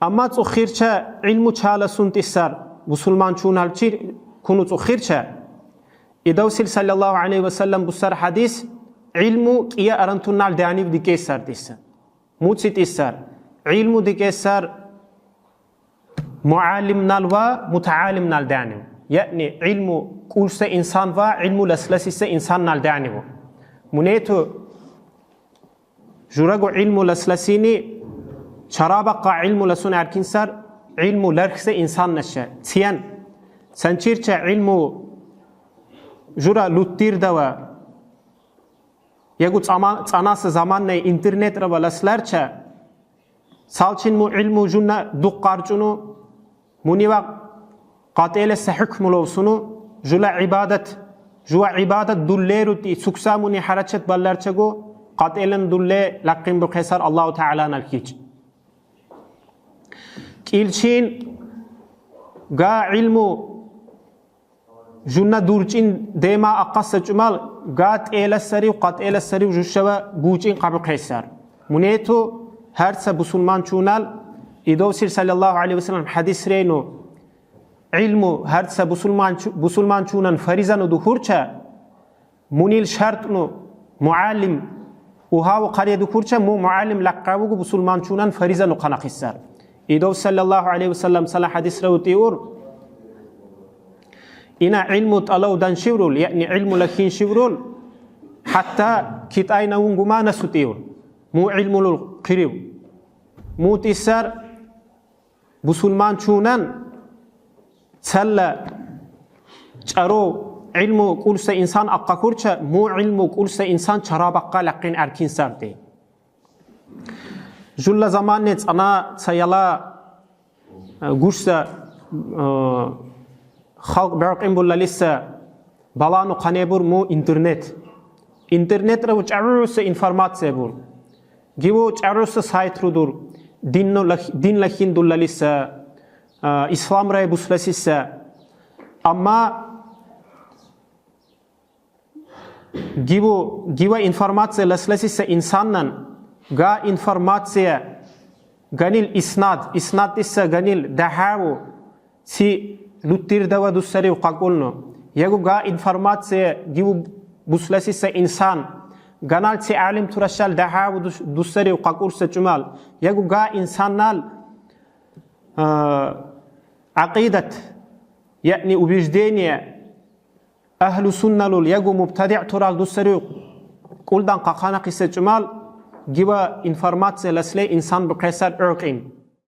أما تأخيرش علم چال سنت السر مسلمان چون هالچير كونو تأخيرش إدوسل صلى الله عليه وسلم بسر حديث علم كيا أرنتونال دانيب ديكي سر ديسر موتسيت السر علم ديكي سر معالم نال و متعالم نال دانيب يعني علم كل سه إنسان و علم لسلسي سه إنسان نال دانيب منيتو جورغو علم لسلسيني شرابق علم لسون أركين سر علم لرخص إنسان نشه تيان سنچيرچ علم جورا لوتير دوا يگو تاناس زمان نه انترنت را ولسلرچ سالچين مو علم جونا دوقارچونو منيوا قاتل حكم لوسونو جولا عبادت دوليرو تي سكساموني حرچت بلرچگو قاتلن دولي لقين بخسر الله تعالى نالكيچ كيلشين غا علمو جونا دورچين ديما اقص جمال غات السري وقات السري وجشوا بوچين قبل قيصر منيتو هرس بسلمان چونال إدوسير صلى الله عليه وسلم حديث رينو علمو هرس بسلمان چونان فريزانو دخورچا منيل شرطنو معلم وهاو قريه دخورچا مو معلم لقاوغو بسلمان چونان فريزانو قناقيسر إدو صلى الله عليه وسلم صلى حديث روتيور إنا علم تلو دان شورول يعني علم لكين شورول حتى كتاينا ونغما نسوتيور مو علم القريو مو تسر بسلمان چونان سلا چرو علم كل سه إنسان أقاكورچ مو علم كل سه إنسان چرابقا لقين أركين سرده جل زمان نت أنا سيلا غوشة خلق برقم بولا لسه بلانو قنبور مو إنترنت رو چعروس إنفورماتسيا بور جيبو چعروس سايت رو دور دين لكين دولا لسه إسلام رأي بسلسيسه أما جيبو إنفورماتسيا لسلسيسه إنسانن غا إنفورماتسيا غنيل إسناد إسا غنيل دهاو سي لوتير دوا دوسري وقاقولنو يغو غا إنفورماتسيا جيبو بسلسيسه إنسان غنال سي عالم ترشال دهاو دوسري وقاقول سجمال يغو غا إنسان نال عقيدة يعني وبيجدينيا أهل سنة لول يغو مبتدع ترال دوسري قول دان قاقانا قيسة جمال جوا إنفورماتسيا لسلي إنسان بقيسر إرقين